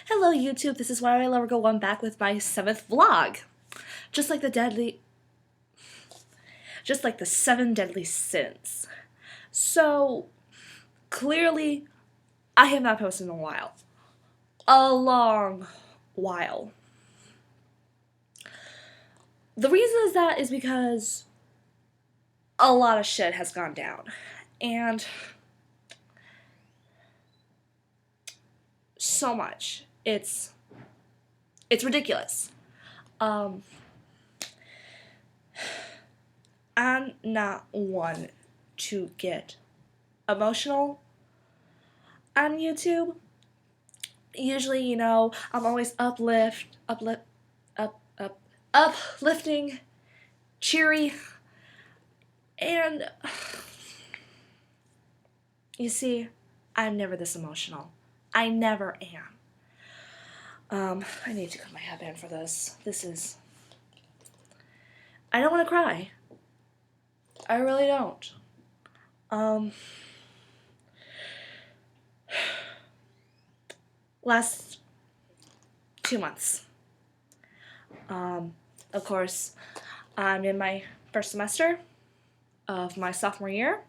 Hello YouTube, this is Why I Never Go One back with my 7th vlog. Just like the 7 deadly sins. So, clearly, I have not posted in a while. A long while. The reason is that is because a lot of shit has gone down. And so much. It's ridiculous. I'm not one to get emotional on YouTube. Usually, I'm always uplifting, cheery, and you see, I'm never this emotional. I never am. I need to cut my headband for this. I don't want to cry. I really don't. Last 2 months. Of course, I'm in my first semester of my sophomore year,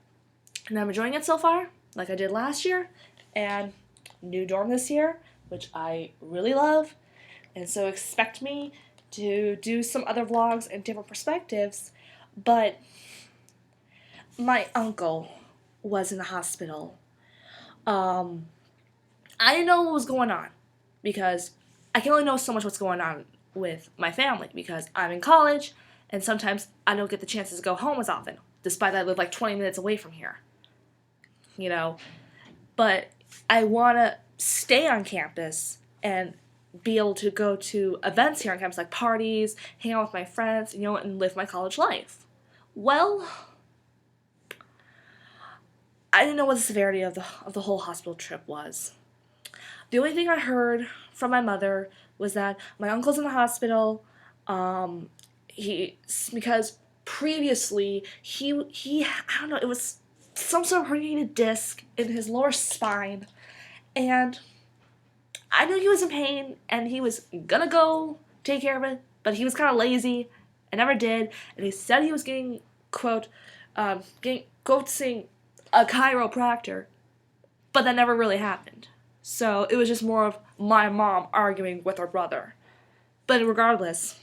and I'm enjoying it so far, like I did last year, and new dorm this year, which I really love, and so expect me to do some other vlogs and different perspectives, but my uncle was in the hospital. I didn't know what was going on because I can only know so much what's going on with my family because I'm in college and sometimes I don't get the chances to go home as often, despite that I live like 20 minutes away from here. But I want to stay on campus and be able to go to events here on campus, like parties, hang out with my friends, and live my college life. Well, I didn't know what the severity of the whole hospital trip was. The only thing I heard from my mother was that my uncle's in the hospital. Because previously he I don't know, it was some sort of herniated disc in his lower spine, and I knew he was in pain and he was gonna go take care of it, but he was kind of lazy and never did. And he said he was getting seeing a chiropractor, but that never really happened. So it was just more of my mom arguing with her brother. But regardless,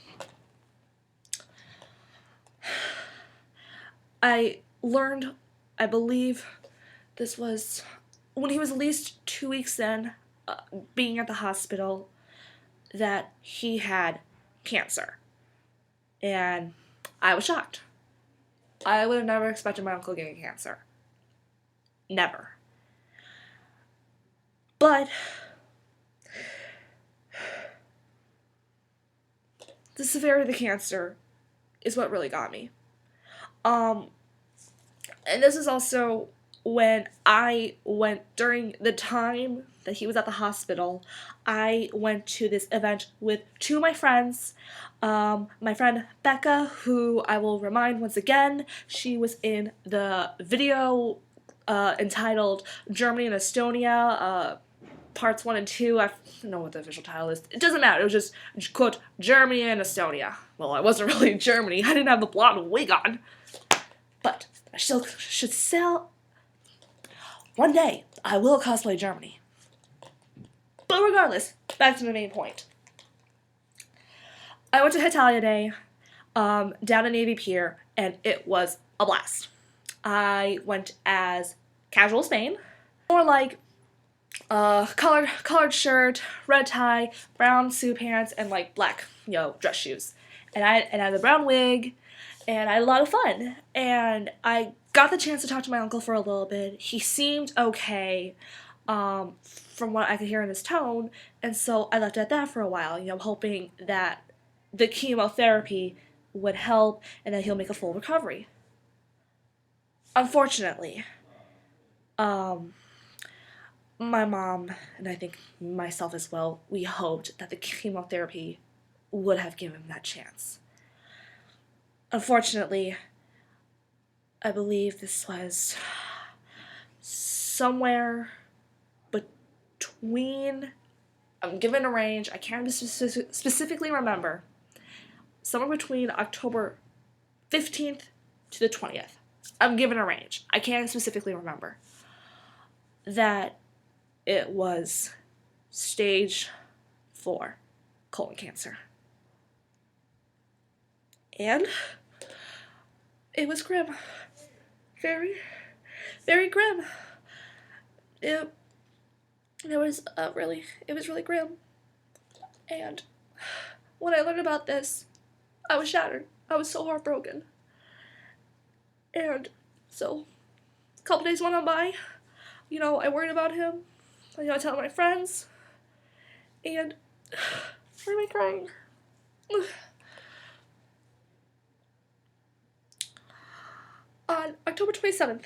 I learned, I believe this was when he was at least 2 weeks in, being at the hospital, that he had cancer. And I was shocked. I would have never expected my uncle getting cancer. Never. But the severity of the cancer is what really got me. And this is also when I went, during the time that he was at the hospital, I went to this event with 2 of my friends. My friend Becca, who I will remind once again, she was in the video entitled Germany and Estonia, parts 1 and 2. I don't know what the official title is. It doesn't matter. It was just, quote, Germany and Estonia. Well, I wasn't really in Germany. I didn't have the blonde wig on. But I still should sell. One day, I will cosplay Germany. But regardless, back to the main point. I went to Italia Day down in Navy Pier, and it was a blast. I went as casual Spain, more like collared shirt, red tie, brown suit pants, and like black dress shoes. And I had a brown wig, and I had a lot of fun. And I got the chance to talk to my uncle for a little bit. He seemed okay, from what I could hear in his tone, and so I left it at that for a while, hoping that the chemotherapy would help and that he'll make a full recovery. Unfortunately, my mom, and I think myself as well, we hoped that the chemotherapy would have given him that chance. Unfortunately, I believe this was somewhere between I'm given a range. I can't specifically remember. Somewhere between October 15th to the 20th. I'm given a range. I can't specifically remember. That it was stage 4 colon cancer. And it was grim. Very, very grim. It was really grim. And when I learned about this, I was shattered. I was so heartbroken. And so, a couple days went on by. I worried about him. I told my friends. And why am I crying? On October 27th,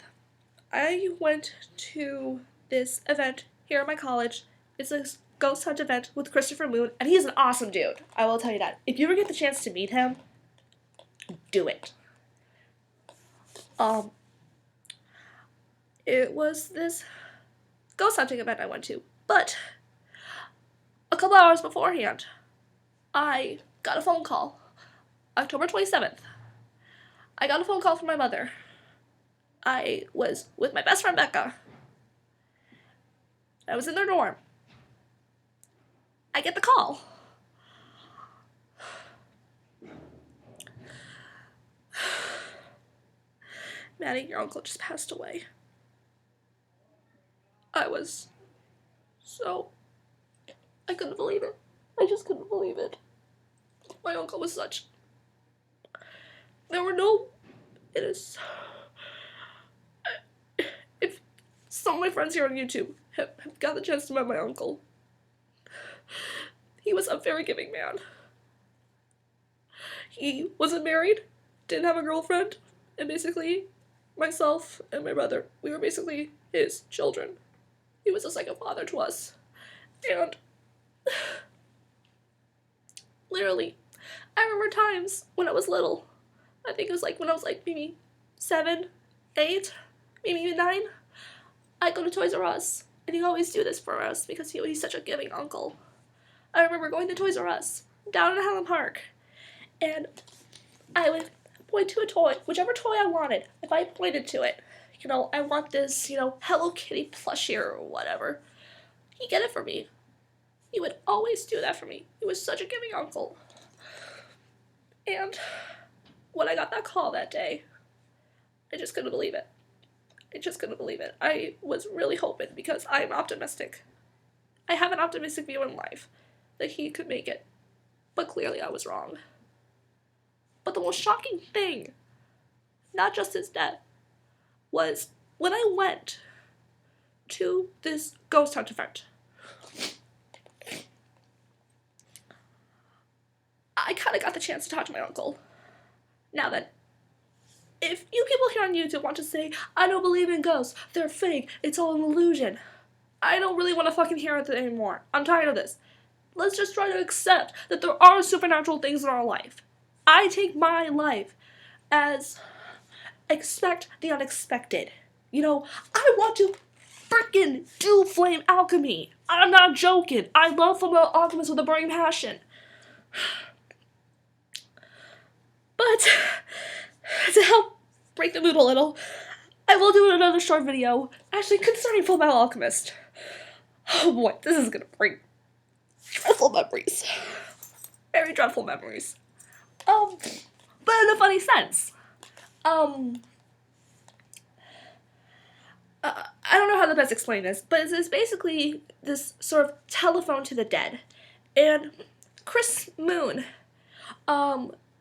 I went to this event here at my college. It's a ghost hunt event with Christopher Moon, and he's an awesome dude. I will tell you that. If you ever get the chance to meet him, do it. It was this ghost hunting event I went to, but a couple hours beforehand, I got a phone call. October 27th. I got a phone call from my mother. I was with my best friend Becca. I was in their dorm. I get the call. Maddie, your uncle just passed away. I couldn't believe it. I just couldn't believe it. My uncle was if some of my friends here on YouTube have got the chance to meet my uncle, he was a very giving man. He wasn't married, didn't have a girlfriend, and basically, myself and my brother, we were basically his children. He was a second father to us. And literally, I remember times when I was little. I think it was when I was maybe 7, 8, maybe even 9. I'd go to Toys R Us, and he'd always do this for us because he's such a giving uncle. I remember going to Toys R Us down in Highland Park, and I would point to a toy, whichever toy I wanted. If I pointed to it, I want this, Hello Kitty plushie or whatever, he'd get it for me. He would always do that for me. He was such a giving uncle. And when I got that call that day, I just couldn't believe it. I was really hoping, because I'm optimistic. I have an optimistic view in life that he could make it. But clearly I was wrong. But the most shocking thing, not just his death, was when I went to this ghost hunt event. I kind of got the chance to talk to my uncle. Now then, if you people here on YouTube want to say, I don't believe in ghosts, they're fake, it's all an illusion, I don't really want to fucking hear it anymore. I'm tired of this. Let's just try to accept that there are supernatural things in our life. I take my life as expect the unexpected. I want to frickin' do flame alchemy. I'm not joking. I love Fullmetal Alchemist with a burning passion. But to help break the mood a little, I will do another short video actually concerning Fullmetal Alchemist. Oh boy, this is gonna bring dreadful memories. Very dreadful memories. But in a funny sense. I don't know how to best explain this, but it's basically this sort of telephone to the dead. And Chris Moon,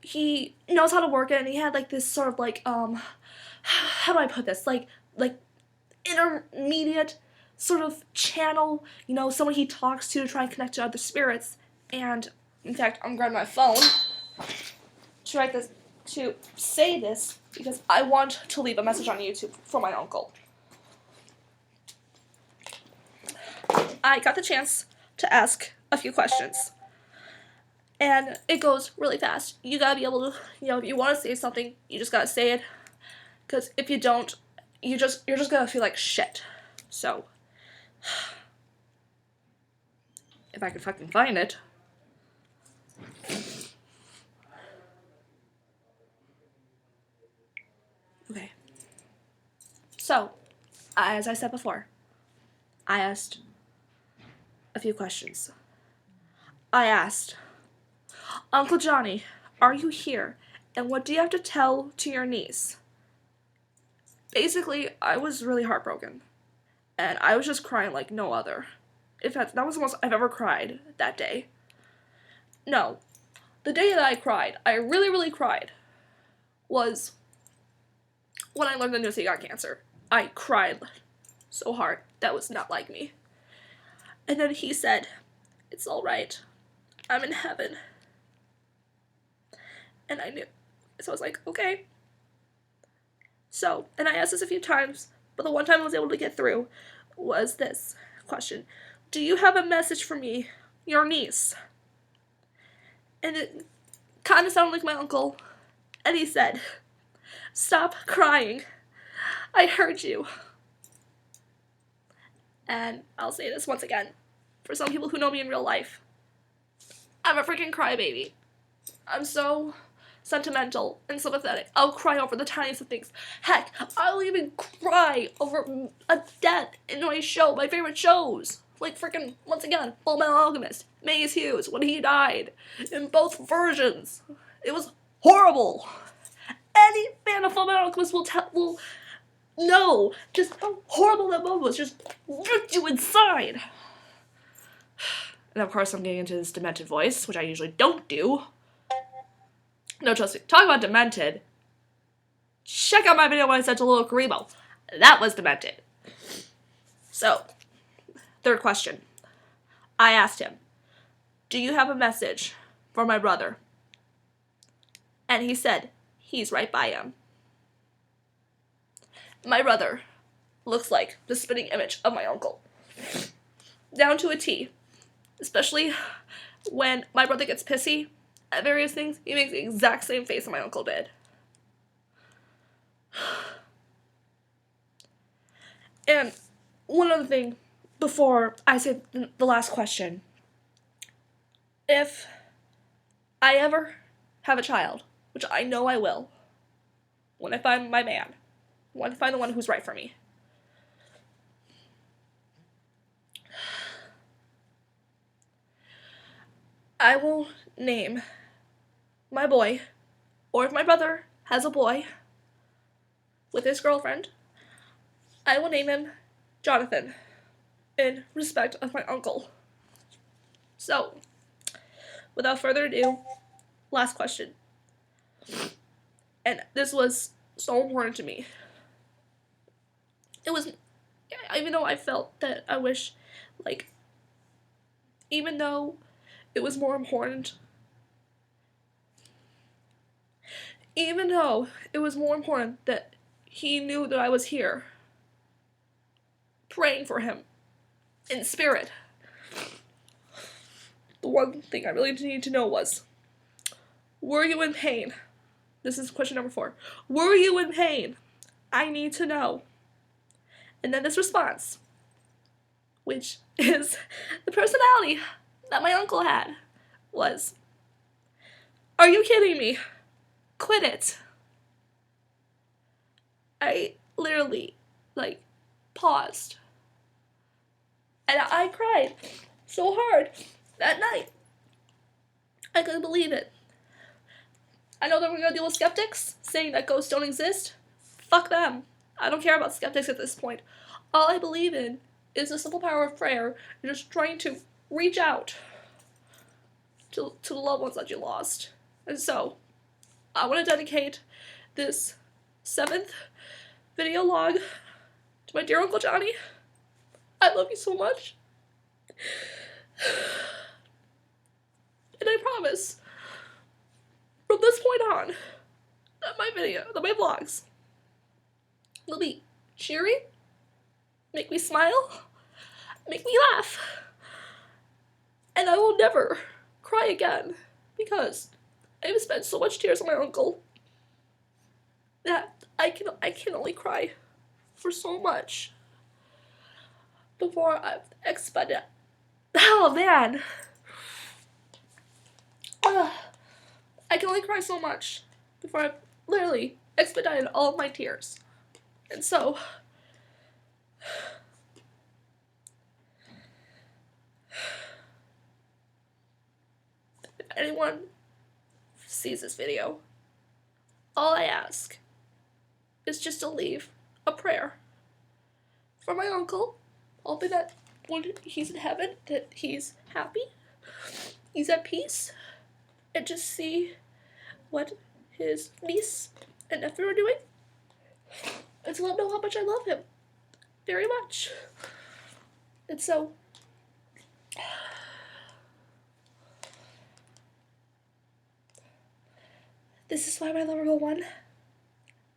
he knows how to work it, and he had this sort of how do I put this? Like intermediate sort of channel, someone he talks to try and connect to other spirits. And in fact, I'm grabbing my phone to say this because I want to leave a message on YouTube for my uncle. I got the chance to ask a few questions. And it goes really fast. You gotta be able to, if you want to say something, you just gotta say it. Because if you don't, you're just gonna feel like shit. So, If I could fucking find it. Okay. So, as I said before, I asked a few questions. I asked, Uncle Johnny, are you here? And what do you have to tell to your niece? Basically, I was really heartbroken. And I was just crying like no other. In fact, that was the most I've ever cried that day. No, the day that I cried, I really, really cried, was when I learned the news he got cancer. I cried so hard. That was not like me. And then he said, it's alright. I'm in heaven. And I knew. So I was like, okay. So, and I asked this a few times, but the one time I was able to get through was this question. Do you have a message for me, your niece? And it kind of sounded like my uncle. And he said, stop crying. I heard you. And I'll say this once again. For some people who know me in real life, I'm a freaking crybaby. I'm so sentimental and sympathetic. I'll cry over the tiniest of things. Heck, I'll even cry over a death in my show, my favorite shows. Like freaking, once again, Fullmetal Alchemist, Maze Hughes, when he died. In both versions. It was horrible. Any fan of Fullmetal Alchemist will know just how horrible that moment was. Just ripped you inside. And of course I'm getting into this demented voice, which I usually don't do. No, trust me. Talk about demented. Check out my video when I said to little Karibo. That was demented. So, third question. I asked him, do you have a message for my brother? And he said, he's right by him. My brother looks like the spitting image of my uncle. Down to a T. Especially when my brother gets pissy at various things, he makes the exact same face that my uncle did. And one other thing before I say the last question. If I ever have a child, which I know I will, when I find my man, when I find the one who's right for me, I will name my boy, or if my brother has a boy with his girlfriend, I will name him Jonathan, in respect of my uncle. So, without further ado, last question. And this was so important to me. It was, even though I felt that I wish, like, even though it was more important, even though it was more important that he knew that I was here, praying for him, in spirit, the one thing I really needed to know was, were you in pain? This is question number 4. Were you in pain? I need to know. And then this response, which is the personality that my uncle had, was, are you kidding me? Quit it. I literally, paused. And I cried so hard that night. I couldn't believe it. I know that we're gonna deal with skeptics saying that ghosts don't exist. Fuck them. I don't care about skeptics at this point. All I believe in is the simple power of prayer and just trying to reach out to the loved ones that you lost. And so, I want to dedicate this 7th video log to my dear Uncle Johnny. I love you so much. And I promise, from this point on, that my vlogs will be cheery, make me smile, make me laugh, and I will never cry again, because I've spent so much tears on my uncle that I can only cry for so much before I've expended Oh man. Ugh. I can only cry so much before I've literally expedited all of my tears. And so, if anyone sees this video, all I ask is just to leave a prayer for my uncle, hoping that when he's in heaven, that he's happy, he's at peace, and just see what his niece and nephew are doing, and to let him know how much I love him very much. And so, this is why my lover one,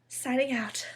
signing out.